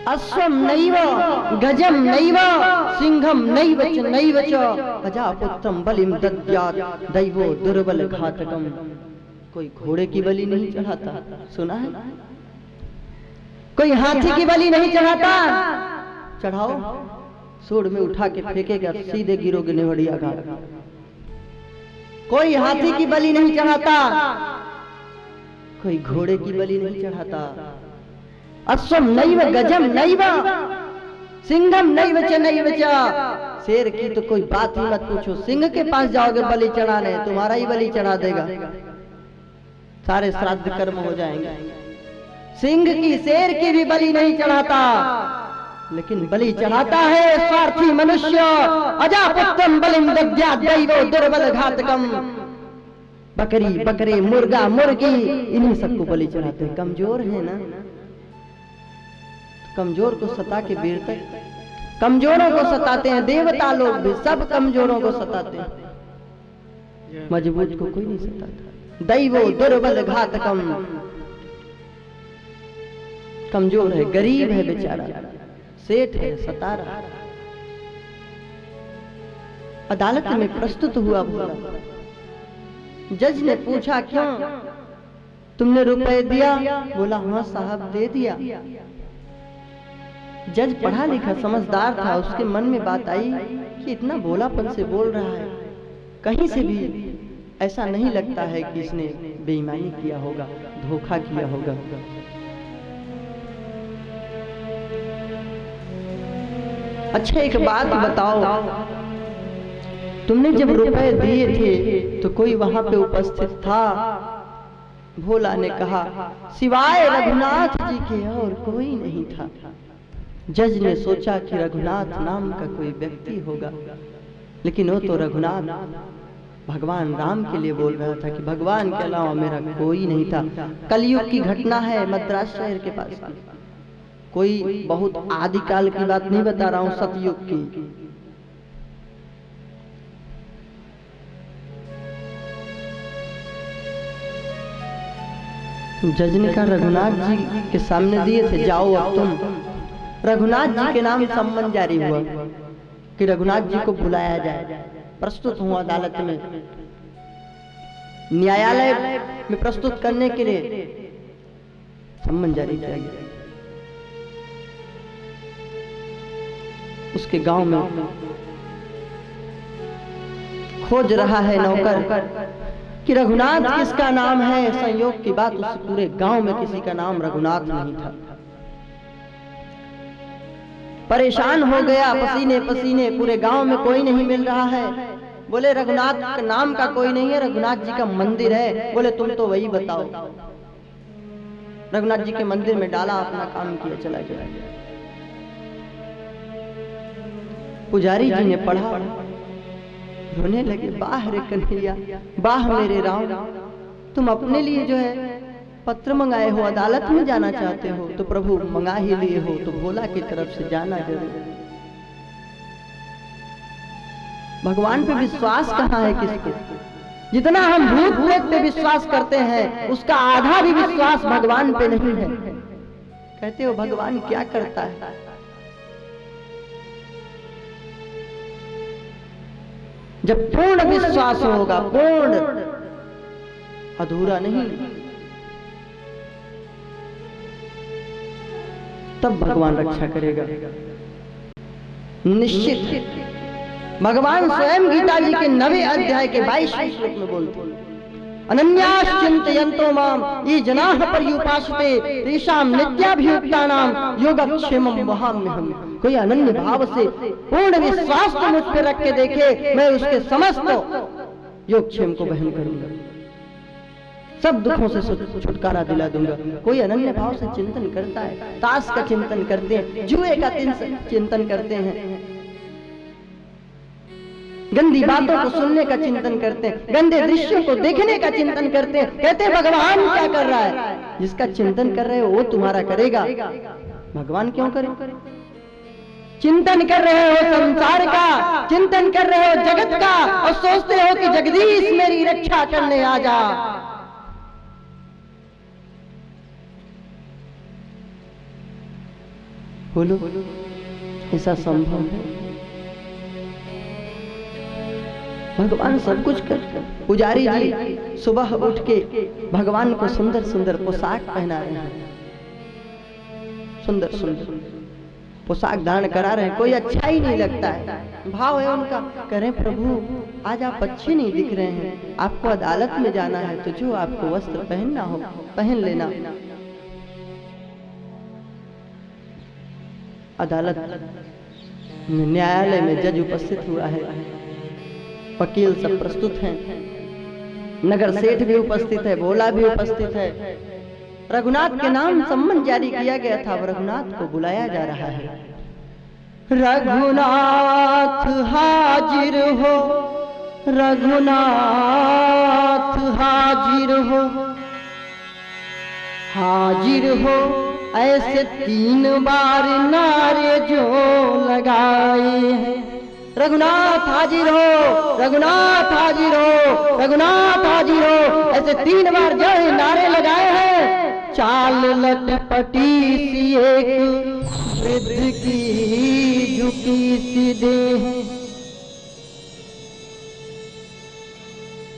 अश्वम नैव गजम नैव सिंहम नैव च नैव च अजापुत्रम बलिम दद्यात् दैवो दुर्बल घातकम। कोई घोड़े की बलि नहीं चढ़ाता, सुना है? कोई हाथी की बलि नहीं चढ़ाता। चढ़ाओ, सूंड में उठा के फेंकेगा, सीधे गिरोगे नेवड़िया घाट। कोई हाथी की बलि नहीं चढ़ाता, कोई घोड़े की बलि नहीं चढ़ाता। अश्वम नैव गजम नैव सिंहम नैव च नैव च। शेर की तो कोई बात ही मत पूछो, सिंह के पास जाओगे बलि चढ़ाने, तुम्हारा ही बलि चढ़ा देगा, सारे श्राद्ध कर्म हो जाएंगे। सिंह की शेर की भी बलि नहीं चढ़ाता, लेकिन बलि चढ़ाता है स्वार्थी मनुष्य। अजापुत्रम बलिम दद्यात् दैवो दुर्बल घातकम। बकरी बकरे मुर्गा मुर्गी इन्हीं सबको बलि चढ़ाते हैं। कमजोर है ना, कमजोर को सता के वीर तक, कमजोरों को सताते हैं। देवता लोग भी सब कमजोरों को सताते हैं, मजबूत को कोई नहीं सताता। दैवो दुर्बल घातकम। कमजोर है, गरीब है बेचारा, सेठ है, सता रहा। अदालत में प्रस्तुत हुआ भोला। जज ने पूछा क्यों तुमने रुपए दिया? बोला हाँ साहब दे दिया। जज पढ़ा लिखा समझदार था, उसके मन में बात आई कि इतना भोलापन से बोल रहा है, कहीं से भी ऐसा नहीं लगता है कि इसने बेईमानी किया होगा, धोखा किया होगा। अच्छा एक बात बताओ, तुमने जब रुपए दिए थे तो कोई वहां पे उपस्थित था? भोला ने कहा सिवाय रघुनाथ जी के और कोई नहीं था। जज ने सोचा कि रघुनाथ नाम का कोई व्यक्ति होगा, लेकिन वो तो रघुनाथ भगवान राम के लिए बोल रहा था कि भगवान के अलावा मेरा कोई नहीं था। कलयुग की घटना है, मद्रास शहर के पास की, कोई बहुत आदिकाल की बात नहीं बता रहा हूं, सतयुग की। जज ने कहा रघुनाथ जी के सामने दिए थे, जाओ अब तुम। रघुनाथ जी के नाम सम्मन जारी हुआ कि रघुनाथ जी को बुलाया जाए। प्रस्तुत हुआ अदालत में, न्यायालय में प्रस्तुत करने के लिए सम्मन जारी किया गया। उसके गांव में खोज रहा है नौकर कि रघुनाथ किसका नाम है। संयोग की बात उस पूरे गांव में किसी का नाम रघुनाथ नहीं था। परेशान हो गया, पसीने पसीने, पूरे गांव में कोई नहीं मिल रहा है। बोले रघुनाथ नाम का कोई नहीं है, रघुनाथ जी का मंदिर है। बोले तुम तो वही बताओ। रघुनाथ जी के मंदिर में डाला, अपना काम किया, चला गया। पुजारी जी ने पढ़ा, रोने लगे, बाह रे कन्हैया, बाह मेरे राम, तुम अपने लिए जो है पत्र मंगाए हो, अदालत में जाना चाहते हो तो प्रभु मंगा ही लिए हो, तो भोला की तरफ से जाना जरूर। भगवान पे विश्वास कहाँ है किसको? जितना हम भूत प्रेत पे विश्वास करते हैं, उसका आधा भी विश्वास भगवान पे नहीं है। कहते हो भगवान क्या करता है? जब पूर्ण विश्वास होगा, पूर्ण, अधूरा नहीं, तब भगवान रक्षा करेगा निश्चित। भगवान स्वयं गीता जी के 9वें अध्याय के 22वें श्लोक में बोलते हैं, अनन्यास चिंतयन्तो माम ये जनाः पर्युपासते तेषां नित्याभियुक्तानां योगक्षेमं वहाम्यहम्। कोई अनन्य भाव से पूर्ण विश्वास को मुझ पर रख के देखे, मैं उसके समस्त योगक्षेम को वहन करूंगा, सब दुखों से छुटकारा दिला दूंगा। कोई अनन्य भाव से चिंतन करता है, ताश का चिंतन करते हैं, जुए का चिंतन करते हैं, गंदी बातों को सुनने का चिंतन करते हैं, गंदे दृश्यों को देखने का चिंतन करते हैं, कहते हैं भगवान क्या कर रहा है? जिसका चिंतन कर रहे हो वो तुम्हारा करेगा, भगवान क्यों करे? चिंतन कर रहे हो संसार का, चिंतन कर रहे हो जगत का, और सोचते हो कि जगदीश मेरी रक्षा करने आ जा। बोलो, ऐसा संभव है? भगवान सब कुछ कर। पुजारी जी सुबह उठ के भगवान को सुंदर सुंदर पोशाक पहना रहे हैं, सुंदर सुंदर पोशाक धारण करा रहे हैं। कोई अच्छा ही नहीं लगता है। भाव है उनका, करें प्रभु आज आप अच्छे नहीं दिख रहे हैं, आपको अदालत में जाना है तो जो आपको वस्त्र पहनना हो पहन लेना। अदालत न्यायालय में जज उपस्थित हुआ है, वकील सब प्रस्तुत हैं, नगर सेठ भी उपस्थित है, भोला भी उपस्थित है। रघुनाथ के नाम सम्मन जारी किया गया था, रघुनाथ को बुलाया जा रहा है। रघुनाथ हाजिर हो, रघुनाथ हाजिर हो, हाजिर हो, ऐसे 3 बार नारे जो लगाए हैं। रघुनाथ हाजिर हो, रघुनाथ हाजिर हो, रघुनाथ हाजिर हो, ऐसे 3 बार जो है नारे लगाए हैं। चाल लटपटी सी एक वृद्ध की झुकी सी देह,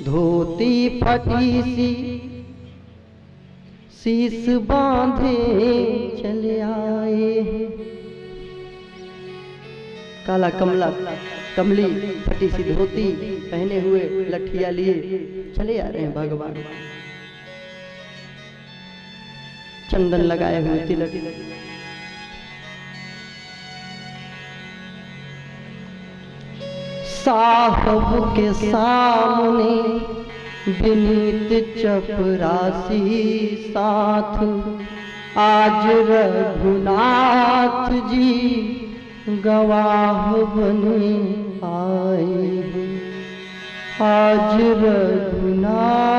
धोती फटी सी शीश बांधे चले आए हैं। काला कमला कमली फटी सी धोती पहने हुए, लठिया लिए चले आ रहे हैं भगवान। चंदन लगाए हुए, तिलक, साहब के सामने विनीत चपरासी साथ, आज रघुनाथ जी गवाह बने आए हैं। आज रघुनाथ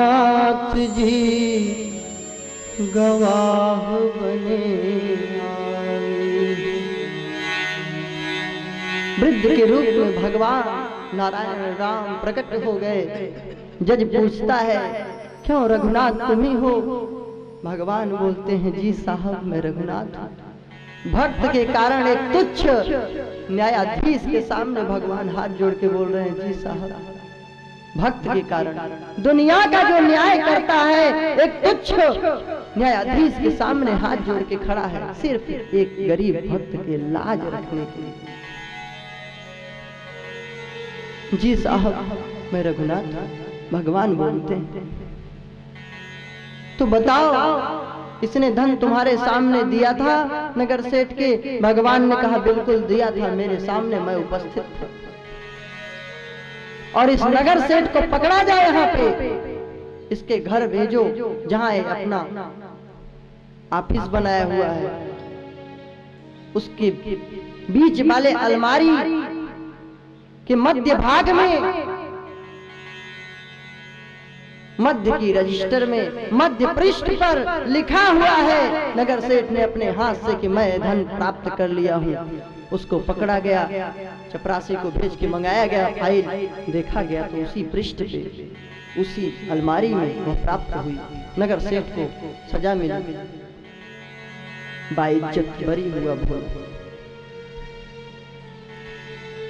जी गवाह बने आए। वृद्ध के रूप में भगवान नारायण राम प्रकट हो गए। जज पूछता है, क्यों रघुनाथ तुम ही हो? भगवान बोलते हैं, जी साहब मैं रघुनाथ हूं। भक्त के कारण एक तुच्छ न्यायाधीश के सामने भगवान हाथ जोड़ के बोल रहे हैं, जी साहब भक्त के कारण दुनिया का जो न्याय करता है, एक तुच्छ न्यायाधीश के सामने हाथ जोड़ के खड़ा है, सिर्फ एक गरीब भक्त के लाज रखने के लिए। जी साहब मैं रघुनाथ। भगवान बोलते हैं, तो बताओ इसने धन तुम्हारे सामने दिया था नगर सेठ के? भगवान ने कहा, बिल्कुल दिया था, मेरे सामने मैं उपस्थित था। और इस नगर सेठ को पकड़ा जाए, यहाँ पे इसके घर भेजो जहां अपना ऑफिस बनाया हुआ है, उसके बीच वाले अलमारी के मध्य भाग में, मध्य की रजिस्टर में मध्य पृष्ठ पर लिखा हुआ है, नगर सेठ ने अपने हाथ से कि मैं धन प्राप्त कर लिया हूँ। उसको पकड़ा गया, चपरासी को भेज के मंगाया गया, फाइल देखा गया तो उसी पृष्ठ पे, उसी अलमारी में वह प्राप्त हुई। नगर सेठ को सजा मिली, बाइज्जत बरी हुआ भोला।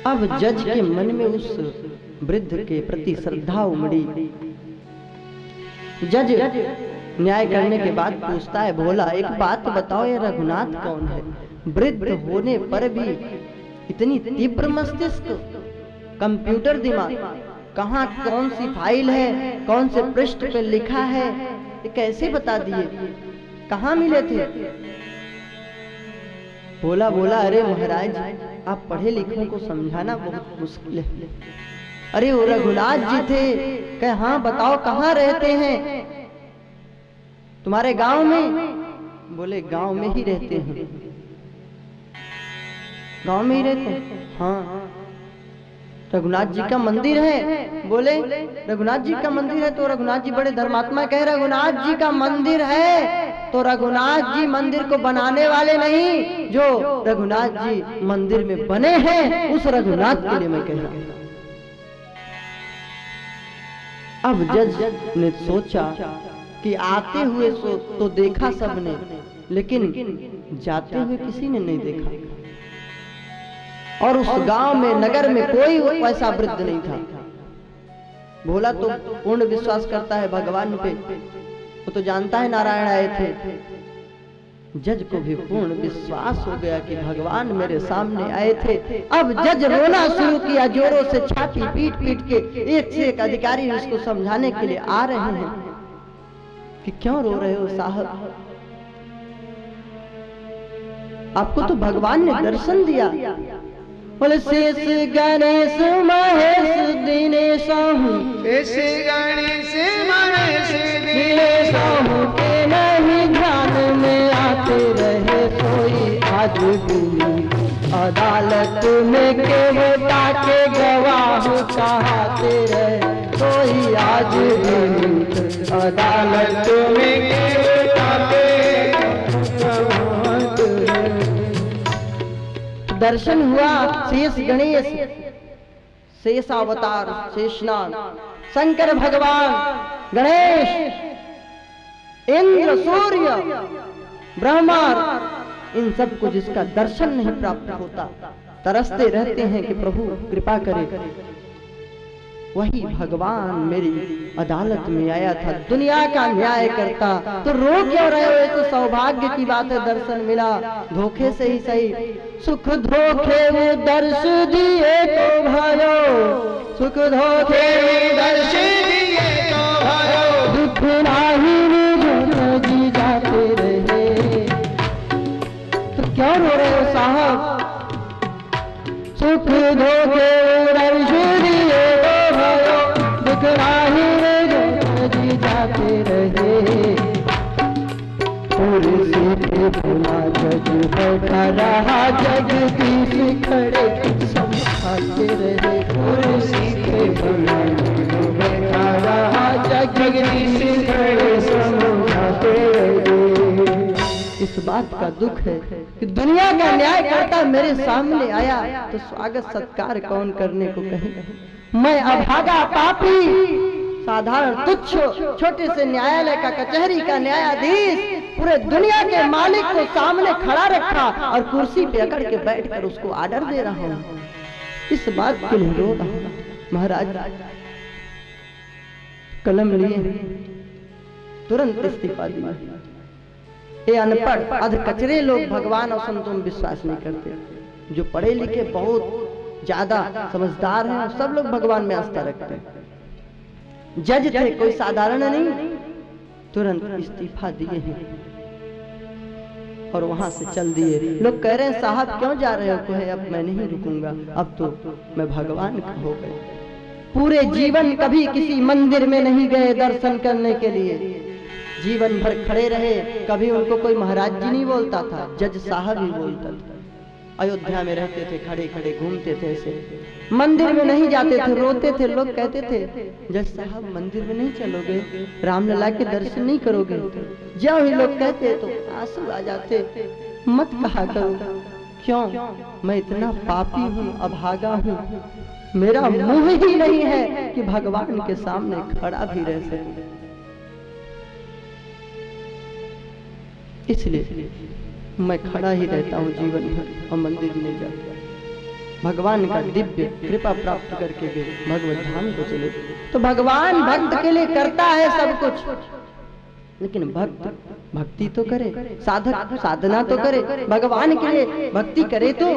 अब जज के मन में उस वृद्ध के प्रति श्रद्धा उमड़ी। जज न्याय करने के बाद पूछता है, भोला एक बात बताओ, ये रघुनाथ कौन है? वृद्ध होने पर भी इतनी तीव्र मस्तिष्क, कंप्यूटर दिमाग, कहाँ कौन सी फाइल है, कौन से पृष्ठ पे लिखा है, ये कैसे बता दिए? कहाँ मिले थे? भोला बोला, अरे महाराज आप पढ़े लिखों को समझाना बहुत मुश्किल है। अरे वो रघुनाथ जी थे। कहे हाँ बताओ कहाँ रहते हैं? तुम्हारे गांव में? बोले गांव में ही रहते हैं। गांव में ही रहते हैं? हाँ। रघुनाथ जी का मंदिर है? बोले रघुनाथ जी का मंदिर है। तो रघुनाथ जी बड़े धर्मात्मा, कहे रघुनाथ जी का मंदिर है तो रघुनाथ जी मंदिर को बनाने वाले नहीं, जो रघुनाथ जी मंदिर में बने हैं उस रघुनाथ के लिए मैं कह रहा हूं। अब जज ने सोचा कि आते हुए तो देखा सबने, लेकिन जाते हुए किसी ने नहीं देखा, और उस गांव में, नगर में कोई ऐसा वृद्ध नहीं था। भोला तो पूर्ण विश्वास करता है भगवान पे, वो तो जानता है नारायण आए थे। जज को भी पूर्ण विश्वास हो गया कि भगवान मेरे सामने आए थे। अब जज रोना शुरू किया जोरों से, छाती पीट पीट के। एक से एक अधिकारी उसको समझाने के लिए आ रहे हैं कि क्यों रो रहे हो साहब, आपको तो भगवान ने दर्शन दिया। बोले शेष गणेश महेश दिनेश हूँ, शेष गणेश महेश दिनेश हूँ के नहीं ध्यान में आते रहे कोई। आज भी अदालत में केवटा के गवाह कहते रहे कोई। आज भी अदालत में केवटा के दर्शन हुआ। शेष गणेश, शेषावतार, शेषनाग, शंकर भगवान, गणेश, इंद्र, सूर्य, ब्रह्मा, इन सब को जिसका दर्शन नहीं प्राप्त होता, तरसते रहते हैं कि प्रभु कृपा करे, वही भगवान मेरी अदालत में आया था दुनिया का न्याय करता। तो रो क्यों रहे हो, तो सौभाग्य की बात है, दर्शन मिला धोखे से ही सही। सुख धोखे वो दर्श दिए तो भयो, सुख धोखे वो दर्श दिए तो भयो, दुख नाही जी जाते रहे। तो क्यों रो रहे हो साहब, सुख धोखे दर्श दिए तो भयो, दुख नाही जी जाते रहे। कुर्सी पे भोला जज बैठा रहा, जगदीश खड़े समझाते रहे। कुर्सी पे भोला बैठा रहा, जगदीश खड़े समझाते रहे। इस बात का दुख है कि दुनिया का न्याय करता मेरे सामने आया, तो स्वागत सत्कार कौन करने को कहे। मैं अभागा पापी, साधारण तुच्छ छोटे से न्यायालय का, कचहरी का न्यायाधीश, पूरे दुनिया के मालिक को सामने खड़ा रखा और कुर्सी पे अकड़ के बैठकर उसको आर्डर दे रहा हूं। इस बात के लिए रो रहा हूं। महाराज कलम लिए, तुरंत इस्तीफा दिया। ये अनपढ़ अध कचरे लोग भगवान और संतों में विश्वास नहीं करते। जो पढ़े लिखे बहुत ज्यादा समझदार हैं, सब लोग भगवान में आस्था रखते हैं। जज थे, कोई साधारण नहीं, तुरंत इस्तीफा दिए हैं और वहां से चल दिए। लोग कह रहे हैं साहब क्यों जा रहे हो, कहे अब मैं नहीं रुकूंगा, अब तो मैं भगवान का हो गए। पूरे जीवन कभी किसी मंदिर में नहीं गए दर्शन करने के लिए, जीवन भर खड़े रहे। कभी उनको कोई महाराज जी नहीं बोलता था, जज साहब ही बोलता था। अयोध्या में रहते थे, खड़े खड़े घूमते थे, ऐसे मंदिर में नहीं जाते थे, रोते थे। लोग कहते थे जज साहब मंदिर में नहीं चलोगे, रामलला के दर्शन नहीं करोगे। जब ही लोग कहते तो आंसू आ जाते, मत कहा करो। क्यों, मैं इतना पापी हूँ, अभागा हूँ, मेरा मुंह ही नहीं है कि भगवान के सामने खड़ा भी रह सकूं। इसलिए मैं खड़ा ही रहता हूँ जीवन भर और मंदिर नहीं जाता। भगवान का दिव्य कृपा प्राप्त करके वे भगवत धाम को चले। तो भगवान भक्त के लिए करता है सब कुछ, लेकिन भक्त भक्ति तो करे, साधक साधना तो करे। भगवान के लिए भक्ति करे तो,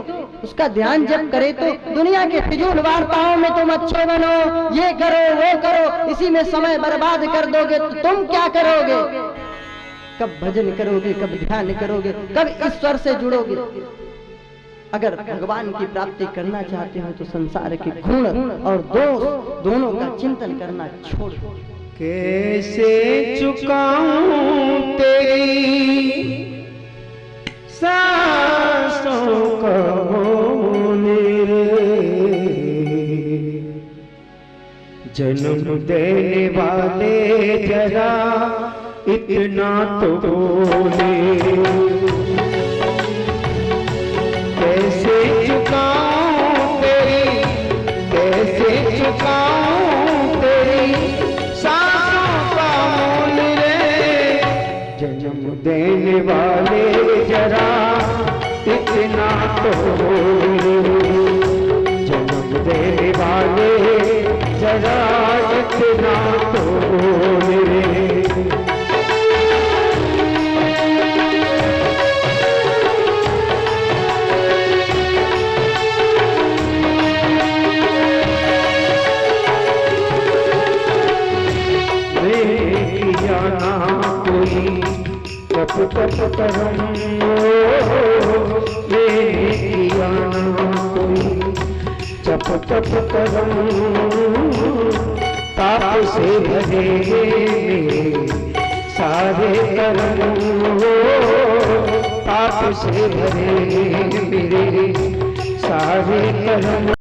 उसका ध्यान जब करे तो। दुनिया के फिजूल वार्ताओं में तुम अच्छे बनो, ये करो वो करो, इसी में समय बर्बाद कर दोगे तो तुम क्या करोगे? कब भजन करोगे, कब ध्यान करोगे, कब ईश्वर से जुड़ोगे? अगर भगवान की प्राप्ति करना चाहते हो तो संसार के गुण और दोष दोनों का चिंतन करना छोड़ दो। कैसे चुकाऊं तेरी सांसों का मेरे, जन्म देने वाले जरा इतना तो बोले। कैसे चुकाऊं तेरी, कैसे चुकाऊं तेरी सांसों का मोल रे, जन्म देने वाले जरा जन्म देने वाले जरा इतना तो रे। तप तप करम किया ना कोई, तप तप करम ताप से भरे सारे करम, ताप से भरे मेरे सारे करम।